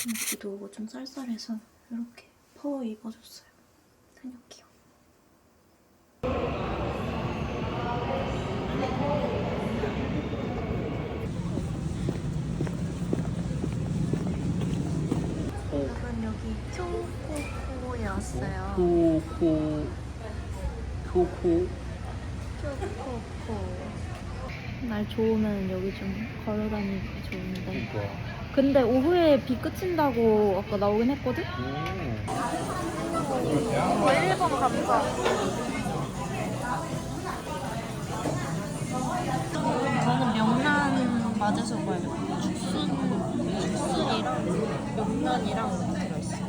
날씨도 오고 좀 쌀쌀해서 이렇게 퍼 입어줬어요. 생각해요. 여러분 여기 쿄코코에 왔어요. 쿄코. 쿄코코. 날 좋으면 여기 좀 걸어다니기 좋은데. 그러니까. 근데 오후에 비 그친다고 아까 나오긴 했거든? 1번 감자. 저는 명란 마제소바예요. 죽순이랑 명란이랑 들어있어요.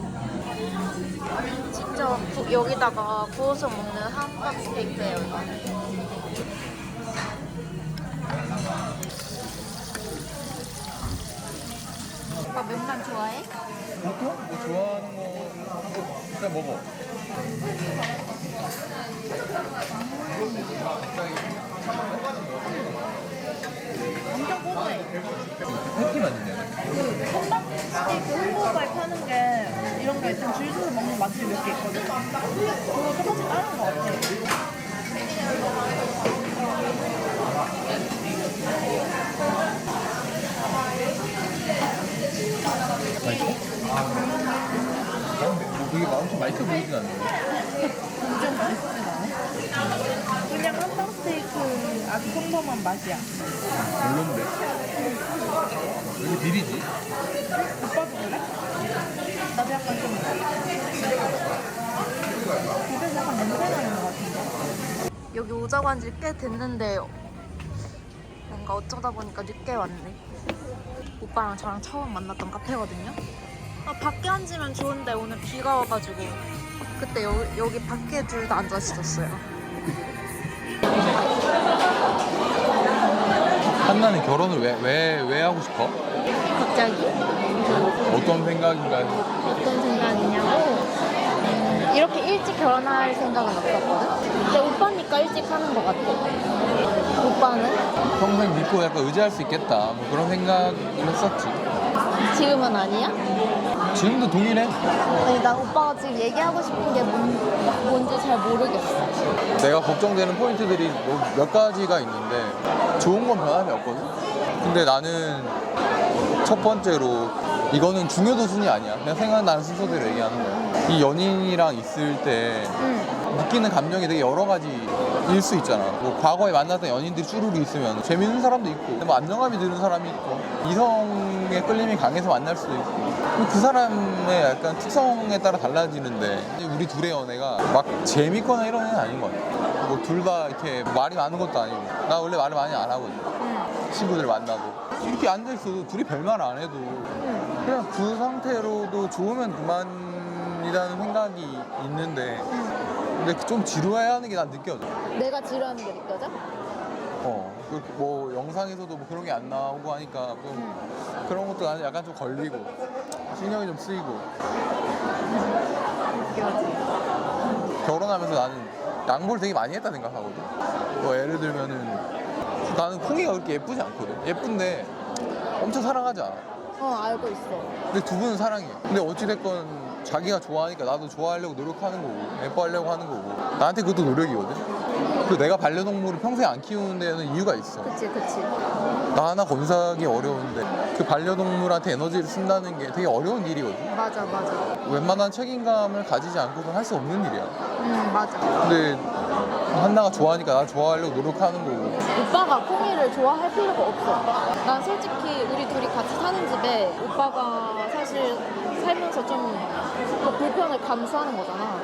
진짜 여기다가 구워서 먹는 함박 스테이크예요. 오빠 명란 좋아해? 보통? 뭐 좋아하는 거 일단 먹어. 엄청 고소해. 패티만 있네. 함박 스테이크 홍보발 파는 게 이런 게 좀 줄서서 먹는 맛집이 몇 개 있거든? 그거 똑같이 따른 거 같아. 맛있어? 뭐 그게 엄청 맛있어 보이진 않는데. 엄청 맛있진 않아? 그냥 함박 스테이크 아주 평범한 맛이야. 별론데. 왜 이렇게 비리지? 오빠도 그래? 나도 약간 좀 집에서 약간 냄새 나는 것 같은데. 여기 오자고 한 지 꽤 됐는데 뭔가 어쩌다 보니까 늦게 왔네. 오빠랑 저랑 처음 만났던 카페거든요. 밖에 앉으면 좋은데 오늘 비가 와가지고 그때 여기 밖에 둘 다 앉아 있었어요. 한나는 결혼을 왜 하고 싶어? 갑자기? 어떤 생각인가요? 어떤 생각이냐고? 이렇게 일찍 결혼할 생각은 없었거든? 근데 오빠니까 일찍 하는 것 같아. 오빠는? 평생 믿고 약간 의지할 수 있겠다. 뭐 그런 생각을 했었지. 지금은 아니야? 지금도 동일해. 아니, 난 오빠가 지금 얘기하고 싶은 게 뭔지 잘 모르겠어. 내가 걱정되는 포인트들이 몇 가지가 있는데 좋은 건 변함이 없거든. 근데 나는 첫 번째로 이거는 중요도 순위 아니야. 그냥 생각나는 순서대로 얘기하는 거야. 이 연인이랑 있을 때 느끼는 감정이 되게 여러 가지일 수 있잖아. 뭐 과거에 만났던 연인들이 쭈루루 있으면 재밌는 사람도 있고 뭐 안정감이 드는 사람이 있고 이성의 끌림이 강해서 만날 수도 있고 그 사람의 약간 특성에 따라 달라지는데 우리 둘의 연애가 막 재밌거나 이런 애는 아닌 것 같아. 뭐 둘 다 이렇게 말이 많은 것도 아니고 나 원래 말을 많이 안 하거든. 친구들 만나도 이렇게 앉아있어도 둘이 별말 안 해도 그냥 그 상태로도 좋으면 그만이라는 생각이 있는데 근데 좀 지루해하는 게 난 느껴져. 내가 지루하는 게 느껴져? 뭐 영상에서도 뭐 그런 게 안 나오고 하니까 좀 그런 것도 나는 약간 좀 걸리고 신경이 좀 쓰이고. 결혼하면서 나는 양보를 되게 많이 했다 생각하거든. 뭐 예를 들면은 나는 콩이가 그렇게 예쁘지 않거든. 예쁜데 엄청 사랑하지 않아. 알고 있어. 근데 두 분은 사랑해. 근데 어찌됐건 자기가 좋아하니까 나도 좋아하려고 노력하는 거고 예뻐하려고 하는 거고 나한테 그것도 노력이거든. 그리고 내가 반려동물을 평생 안 키우는 데는 이유가 있어. 그치. 나 하나 건사하기 어려운데 그 반려동물한테 에너지를 쓴다는 게 되게 어려운 일이거든. 맞아. 웬만한 책임감을 가지지 않고서 할 수 없는 일이야. 맞아. 근데 한나가 좋아하니까 나 좋아하려고 노력하는 거고. 오빠가 콩이를 좋아할 필요가 없어. 난 솔직히 우리 둘이 같이 사는 집에 오빠가 사실 살면서 좀 그 불편을 감수하는 거잖아.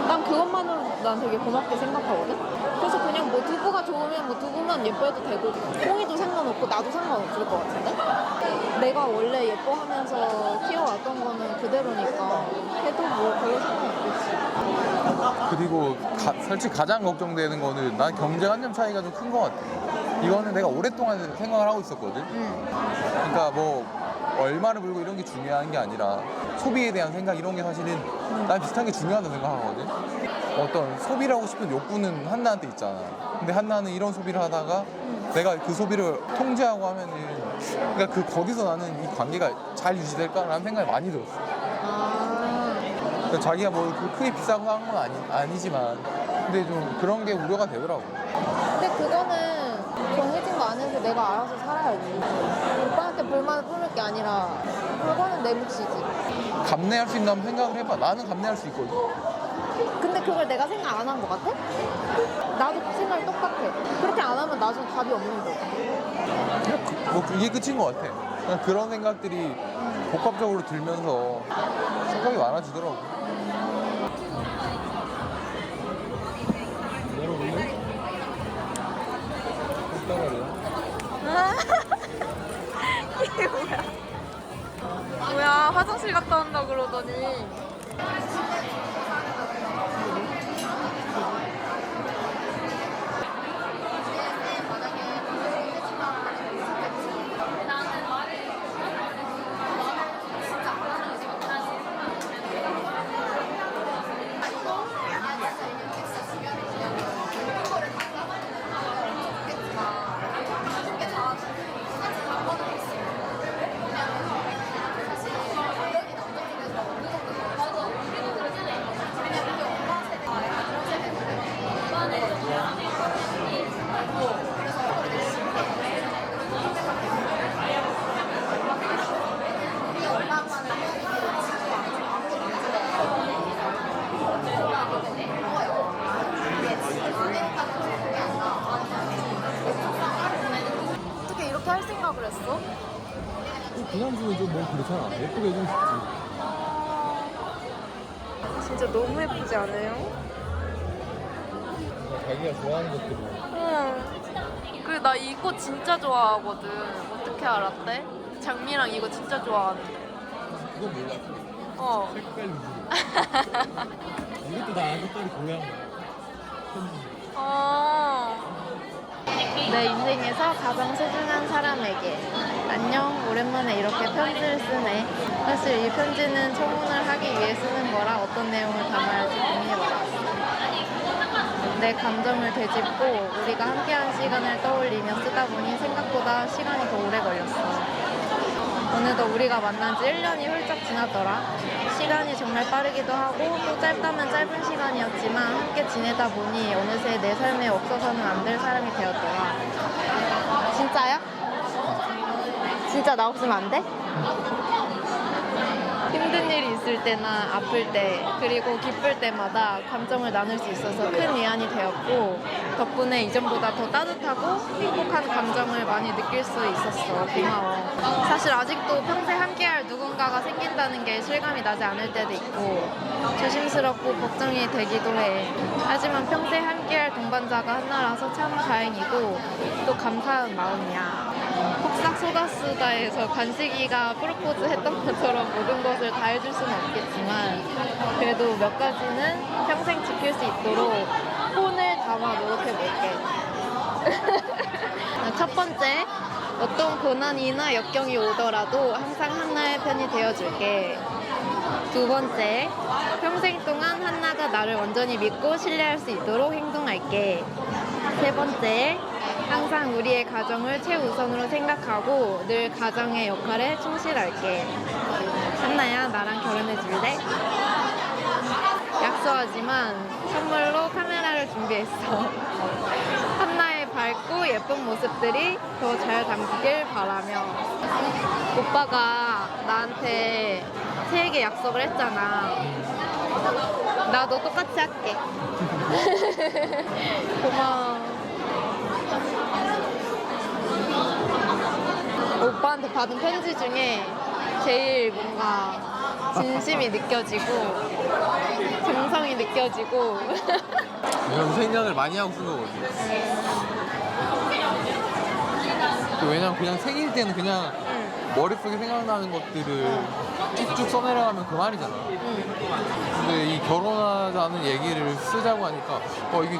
난 그것만으로 난 되게 고맙게 생각하거든. 그래서 그냥 뭐 두부가 좋으면 뭐 두부만 예뻐해도 되고 콩이도 상관없고 나도 상관없을 것 같은데? 내가 원래 예뻐하면서 키워왔던 거는 그대로니까 해도 뭐 별로 상관없겠지. 그리고 솔직히 가장 걱정되는 거는 난 경제관념 차이가 좀 큰 것 같아. 이거는 내가 오랫동안 생각을 하고 있었거든. 그러니까 뭐 얼마를 벌고 이런 게 중요한 게 아니라 소비에 대한 생각 이런 게 사실은 난 비슷한 게 중요하다고 생각하거든. 어떤 소비를 하고 싶은 욕구는 한나한테 있잖아. 근데 한나는 이런 소비를 하다가 내가 그 소비를 통제하고 하면은 그러니까 거기서 나는 이 관계가 잘 유지될까라는 생각이 많이 들었어. 아, 그러니까 자기가 뭐 크게 비싸고 한 건 아니지만 근데 좀 그런 게 우려가 되더라고. 근데 그거는 정해진 거 안에서 내가 알아서 살아야지. 오빠한테 불만을 품을 게 아니라 그거는 내 몫이지. 감내할 수 있나 한번 생각을 해봐. 나는 감내할 수 있거든. 근데 그걸 내가 생각 안 한 것 같아? 나도 생각이 똑같아. 그렇게 안 하면 나중에 답이 없는 거야. 뭐 이게 끝인 것 같아. 그냥 그런 생각들이 복합적으로 들면서 생각이 많아지더라고. 이게 뭐야? 뭐야, 화장실 갔다 온다 그러더니. 어떻게 이렇게 할 생각을 했어? 그냥 주면 좀 뭐 그렇잖아. 예쁘게 해주면 좋지. 진짜 너무 예쁘지 않아요? 자기가 좋아하는 것들을. 응. 그리고 나 이 꽃 진짜 좋아하거든. 어떻게 알았대? 장미랑 이거 진짜 좋아하는데. 그건 몰랐어. 어. 색깔 위주로. 이것도 다 색깔이 고양 거야. 내 인생에서 가장 소중한 사람에게. 안녕, 오랜만에 이렇게 편지를 쓰네. 사실 이 편지는 청혼을 하기 위해 쓰는 거라 어떤 내용을 담아야 할지 고민해봤어. 내 감정을 되짚고 우리가 함께한 시간을 떠올리며 쓰다 보니 생각보다 시간이 더 오래 걸렸어. 어느덧 우리가 만난 지 1년이 훌쩍 지났더라. 시간이 정말 빠르기도 하고 또 짧다면 짧은 시간이었지만 함께 지내다 보니 어느새 내 삶에 없어서는 안 될 사람이 되었더라. 진짜야? 진짜 나 없으면 안 돼? 힘든 일이 있을 때나 아플 때 그리고 기쁠 때마다 감정을 나눌 수 있어서 큰 위안이 되었고 덕분에 이전보다 더 따뜻하고 행복한 감정을 많이 느낄 수 있었어. 고마워. 사실 아직도 평생 함께할 누군가가 생긴다는 게 실감이 나지 않을 때도 있고 조심스럽고 걱정이 되기도 해. 하지만 평생 함께할 동반자가 하나라서 참 다행이고 또 감사한 마음이야. 폭삭 소다수다에서 간식이가 프로포즈 했던 것처럼 모든 것을 다 해줄 수는 없겠지만 그래도 몇 가지는 평생 지킬 수 있도록 혼을 담아 노력해볼게. 첫 번째, 어떤 고난이나 역경이 오더라도 항상 한나의 편이 되어줄게. 두 번째, 평생 동안 한나가 나를 완전히 믿고 신뢰할 수 있도록 행동할게. 세 번째, 항상 우리의 가정을 최우선으로 생각하고 늘 가정의 역할에 충실할게. 한나야, 나랑 결혼해 줄래? 약소하지만 선물로 카메라를 준비했어. 한나의 밝고 예쁜 모습들이 더 잘 담기길 바라며. 오빠가 나한테 새해게 약속을 했잖아. 나도 똑같이 할게. 고마워. 오빠한테 받은 편지 중에 제일 뭔가 진심이 느껴지고 정성이 느껴지고 내가 생각을 많이 하고 쓴 거거든. 왜냐면 그냥 생일 때는 그냥 머릿속에 생각나는 것들을 쭉쭉 써내려가면 그만이잖아. 근데 이 결혼하자는 얘기를 쓰자고 하니까 이게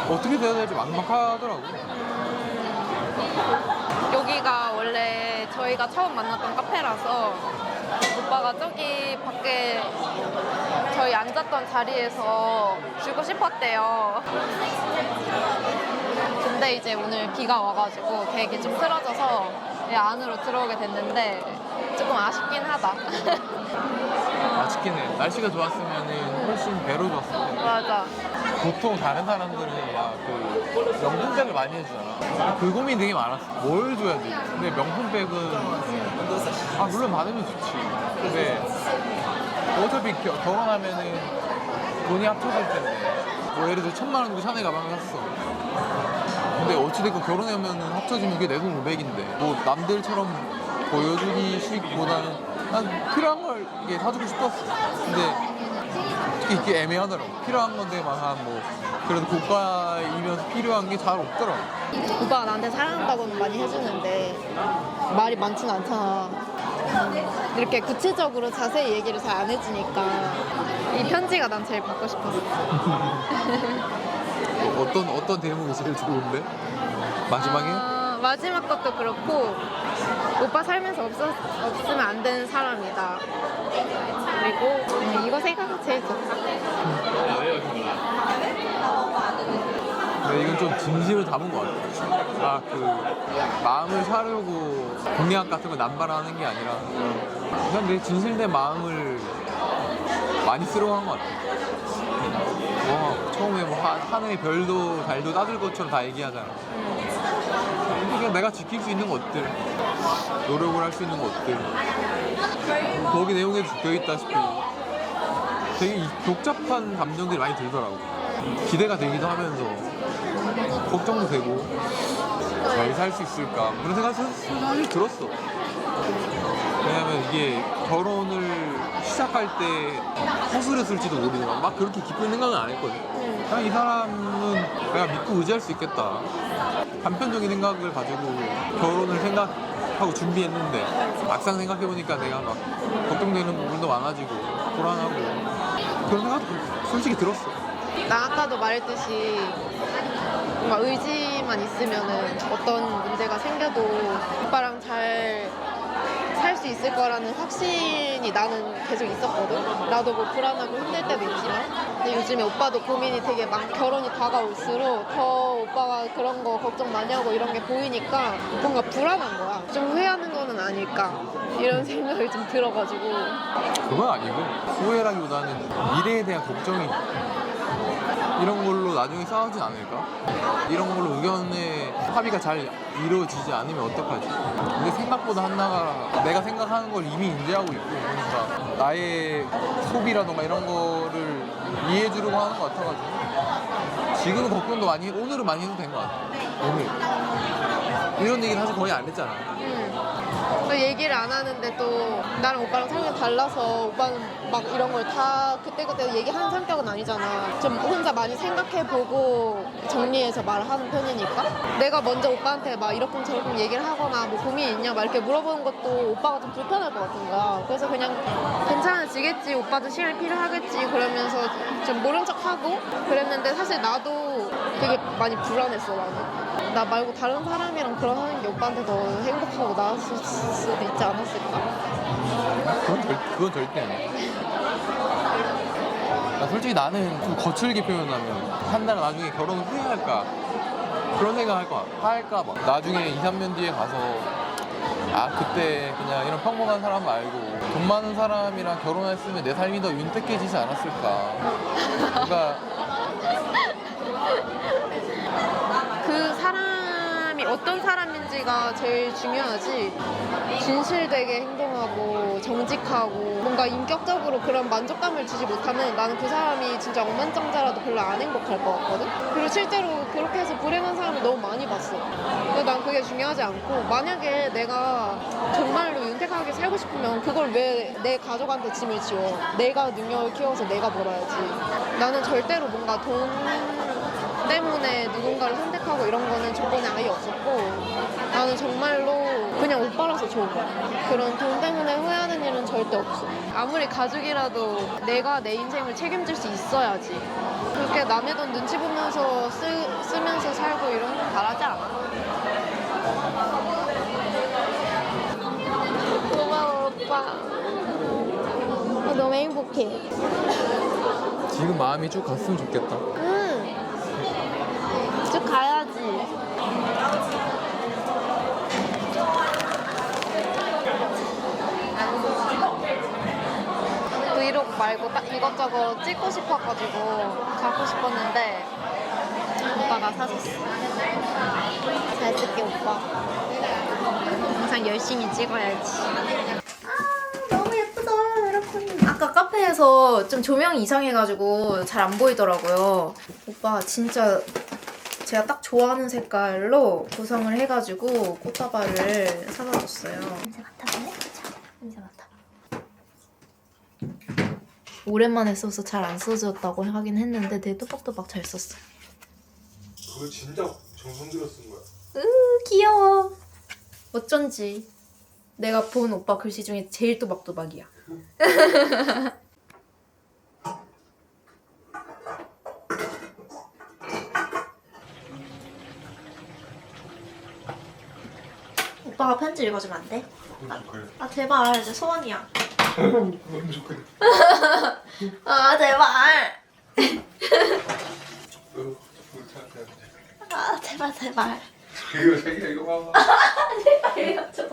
어떻게 돼야 될지 막막하더라고. 여기가 원래 저희가 처음 만났던 카페라서 오빠가 저기 밖에 저희 앉았던 자리에서 주고 싶었대요. 근데 이제 오늘 비가 와가지고 계획이 좀 틀어져서 안으로 들어오게 됐는데 조금 아쉽긴 하다. 아쉽긴 해. 날씨가 좋았으면 훨씬 배로 좋았을 텐데. 맞아. 보통 다른 사람들은 그 명품백을 많이 해주잖아. 그 고민 되게 많았어. 뭘 줘야 돼? 근데 명품백은 물론 받으면 좋지. 근데 어차피 결혼하면은 돈이 합쳐질 텐데 뭐 예를 들어 1,000만 원 주고 샤넬 가방을 샀어. 근데 어찌됐건 결혼하면은 합쳐지면 그게 내 돈 500인데 뭐 남들처럼 보여주기 싫보다는 난 필요한 걸 이게 사주고 싶었어. 근데 특히 이게 애매하더라고. 필요한 건데 막 한 뭐 그래도 고가이면서 필요한 게 잘 없더라고. 오빠가 나한테 사랑한다고는 많이 해주는데 말이 많지는 않잖아. 이렇게 구체적으로 자세히 얘기를 잘 안 해주니까 이 편지가 난 제일 받고 싶었어. 어떤 대목이 제일 좋은데? 마지막에? 마지막 것도 그렇고 오빠 살면서 없으면 안 되는 사람이다. 그리고 이거 생각이 제일 좋다. 근데 이건 좀 진심을 담은 것 같아. 마음을 사려고 공약 같은 거 남발하는 게 아니라 그냥 내 진실된 마음을 많이 쓰러한 것 같아. 처음에 하늘의 별도 달도 따질 것처럼 다 얘기하잖아. 그냥 내가 지킬 수 있는 것들, 노력을 할 수 있는 것들. 거기 내용에 적혀있다시피 되게 복잡한 감정들이 많이 들더라고. 기대가 되기도 하면서 걱정도 되고 잘 살 수 있을까 그런 생각이 사실 들었어. 왜냐면 이게 결혼을 시작할 때 허술했을지도 모르지만 막 그렇게 기쁜 생각은 안 했거든. 그냥 이 사람은 내가 믿고 의지할 수 있겠다. 단편적인 생각을 가지고 결혼을 생각하고 준비했는데 막상 생각해보니까 내가 막 걱정되는 부분도 많아지고 불안하고 그런 생각도 솔직히 들었어. 나 아까도 말했듯이 뭔가 의지만 있으면은 어떤 문제가 생겨도 오빠랑 잘 살 수 있을 거라는 확신이 나는 계속 있었거든. 나도 뭐 불안하고 힘들 때도 있지만 근데 요즘에 오빠도 고민이 되게 결혼이 다가올수록 더 오빠가 그런 거 걱정 많이 하고 이런 게 보이니까 뭔가 불안한 거야. 좀 후회하는 거는 아닐까 이런 생각이 좀 들어가지고. 그건 아니고 후회라기보다는 미래에 대한 걱정이 이런 걸로 나중에 싸우진 않을까? 이런 걸로 의견의 합의가 잘 이루어지지 않으면 어떡하지? 근데 생각보다 한나가 내가 생각하는 걸 이미 인지하고 있고 그러니까 나의 소비라던가 이런 거를 이해해 주려고 하는 것 같아가지고 지금은 걱정도 오늘은 많이 해도 된 것 같아. 오늘 이런 얘기는 사실 거의 안 했잖아. 또 얘기를 안 하는데 또 나랑 오빠랑 성향이 달라서 오빠는 막 이런 걸 다 그때그때 얘기하는 성격은 아니잖아. 좀 혼자 많이 생각해보고 정리해서 말을 하는 편이니까 내가 먼저 오빠한테 막 이러쿵저러쿵 얘기를 하거나 뭐 고민 있냐 막 이렇게 물어보는 것도 오빠가 좀 불편할 것 같은 거야. 그래서 그냥 괜찮아지겠지, 오빠도 시간이 필요하겠지 그러면서 좀 모른 척하고 그랬는데 사실 나도 되게 많이 불안했어. 나 말고 다른 사람이랑 그런 하는 게 오빠한테 더 행복하고 나았을 수도 있지 않았을까? 그건 절대 아니야. 솔직히 나는 좀 거칠게 표현하면 한나가 나중에 결혼을 후회할까 그런 생각 할까 봐. 나중에 2, 3년 뒤에 가서 그때 그냥 이런 평범한 사람 말고 돈 많은 사람이랑 결혼했으면 내 삶이 더 윤택해지지 않았을까. 그러니까 그 사람이 어떤 사람인지가 제일 중요하지. 진실되게 행동하고 정직하고 뭔가 인격적으로 그런 만족감을 주지 못하면 나는 그 사람이 진짜 억만장자라도 별로 안 행복할 것 같거든. 그리고 실제로 그렇게 해서 불행한 사람을 너무 많이 봤어. 근데 난 그게 중요하지 않고 만약에 내가 정말로 윤택하게 살고 싶으면 그걸 왜 내 가족한테 짐을 지워. 내가 능력을 키워서 내가 벌어야지. 나는 절대로 뭔가 돈 때문에 누군가를 선택하고 이런 거는 조건에 아예 없었고 나는 정말로 그냥 오빠라서 좋은 거야. 그런 돈 때문에 후회하는 일은 절대 없어. 아무리 가족이라도 내가 내 인생을 책임질 수 있어야지. 그렇게 남의 돈 눈치 보면서 쓰면서 살고 이런 건 바라지 않아. 고마워 오빠. 너무 행복해. 지금 마음이 쭉 갔으면 좋겠다. 쭉 가야지. 말고 딱 이것저것 찍고 싶어가지고 갖고 싶었는데 오빠가 사줬어. 잘 쓸게 오빠. 영상 열심히 찍어야지. 너무 예쁘다 여러분. 아까 카페에서 좀 조명이 이상해가지고 잘 안 보이더라고요. 오빠 진짜 제가 딱 좋아하는 색깔로 구성을 해가지고 꽃다발을 사다 줬어요. 냄새 맡아볼래? 자, 냄새 맡아. 오랜만에 써서 잘 안 써졌다고 하긴 했는데 되게 또박또박 잘 썼어. 그거 진짜 정성 들여 쓴 거야. 귀여워. 어쩐지 내가 본 오빠 글씨 중에 제일 또박또박이야. 오빠가 편지 읽어주면 안 돼? 아 제발 내 소원이야. 너무 좋겠다. 아 제발. 아 제발 제발. 이거 자기가 이거 봐. 제발 읽어줘.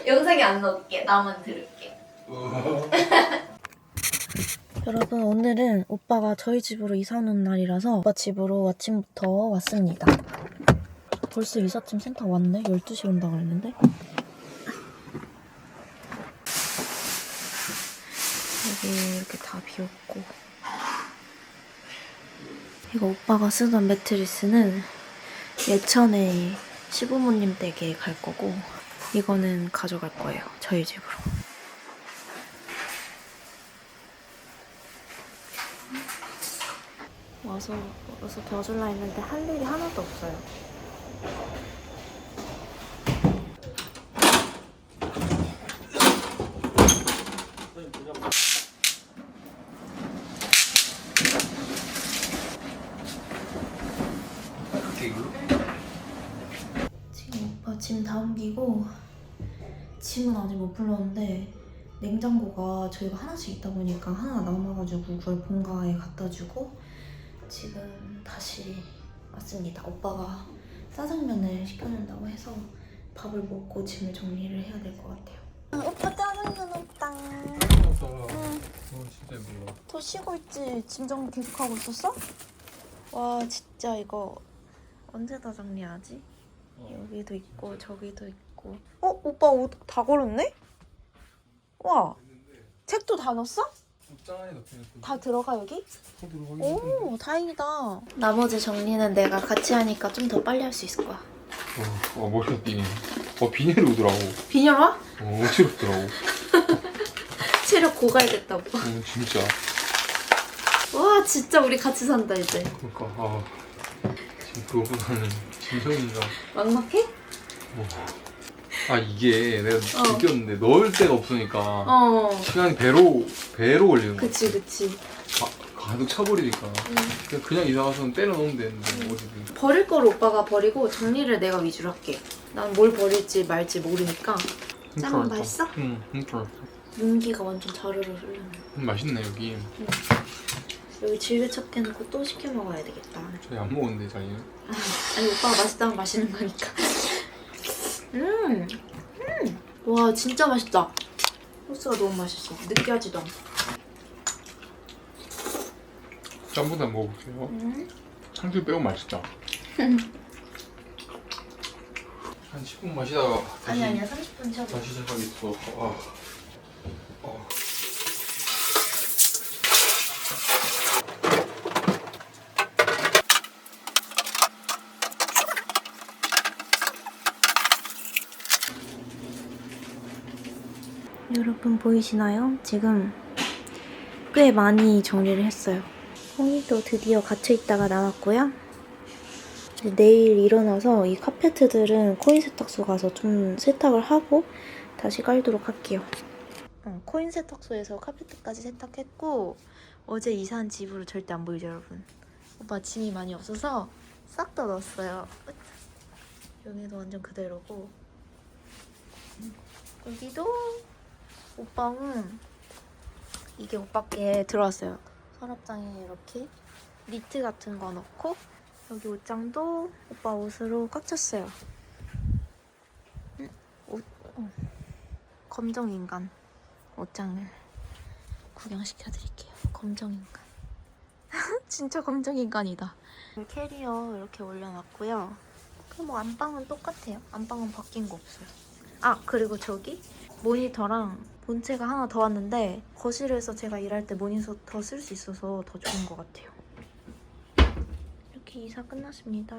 영상에 안 넣을게. 나만 들을게. 여러분 오늘은 오빠가 저희 집으로 이사 오는 날이라서 오빠 집으로 아침부터 왔습니다. 벌써 이삿짐 센터 왔네? 12시에 온다고 그랬는데? 여기 이렇게 다 비웠고 이거 오빠가 쓰던 매트리스는 예천에 시부모님 댁에 갈 거고 이거는 가져갈 거예요. 저희 집으로. 와서 도와줄라 했는데 할 일이 하나도 없어요. 지금 오빠 짐 다 옮기고 짐은 아직 못 불렀는데 냉장고가 저희가 하나씩 있다 보니까 하나 남아가지고 그걸 본가에 갖다 주고 지금 다시 왔습니다. 오빠가 짜장면을 시켜준다고 해서 밥을 먹고 짐을 정리를 해야 될 것 같아요. 오빠 짜장면 없다. 진짜 몰라. 더 쉬고 있지? 짐 정리 계속 하고 있었어? 와 진짜 이거 언제 다 정리하지? 여기도 있고 저기도 있고. 오빠 옷 다 걸었네? 와 책도 다 넣었어? 다 들어가 여기? 오 다행이다. 나머지 정리는 내가 같이 하니까 좀 더 빨리 할 수 있을 거야. 멋있다 비닐. 비닐이 오더라고. 비녀 와? 어지럽더라고. 체력 고갈됐다고. 진짜. 와 진짜 우리 같이 산다 이제. 그러니까 지금 그거보다는 진성이가. 막막해? 이게 내가 느꼈는데 넣을 데가 없으니까 시간이 배로 걸리는 거야. 그치. 가득 차버리니까 그냥 이사 가서는 때려 넣으면 되는데 어디든. 버릴 거를 오빠가 버리고 정리를 내가 위주로 할게. 난 뭘 버릴지 말지 모르니까. 짜면 맛있어? 응, 진짜. 윤기가 완전 자르르 흐르네. 맛있네 여기. 여기 질겨 찾게 해놓고 또 시켜 먹어야 되겠다. 저희 안 먹었는데 자기는. 아니 오빠가 맛있다면 맛있는 거니까. 와 진짜 맛있다. 소스가 너무 맛있어. 느끼하지도 않고. 짬보다 먹어볼게요. 상추 빼고 맛있다. 한 10분 마시다가 다시 아니야 30분 쉬어도 다시 시작하겠어. 여러분 보이시나요? 지금 꽤 많이 정리를 했어요. 홍이도 드디어 갇혀있다가 나왔고요. 이제 내일 일어나서 이 카페트들은 코인 세탁소 가서 좀 세탁을 하고 다시 깔도록 할게요. 코인 세탁소에서 카페트까지 세탁했고 어제 이사한 집으로 절대 안 보이죠 여러분? 오빠 짐이 많이 없어서 싹 다 넣었어요. 여기도 완전 그대로고 여기도 옷방은 이게 옷밖에 들어왔어요. 서랍장에 이렇게 니트 같은 거 넣고 여기 옷장도 오빠 옷으로 꽉 찼어요. 검정 인간 옷장을 구경시켜드릴게요. 검정인간. 진짜 검정인간이다. 캐리어 이렇게 올려놨고요. 뭐 안방은 똑같아요. 안방은 바뀐 거 없어요. 아, 그리고 저기 모니터랑 본체가 하나 더 왔는데 거실에서 제가 일할 때 모니터 더 쓸 수 있어서 더 좋은 것 같아요. 이렇게 이사 끝났습니다.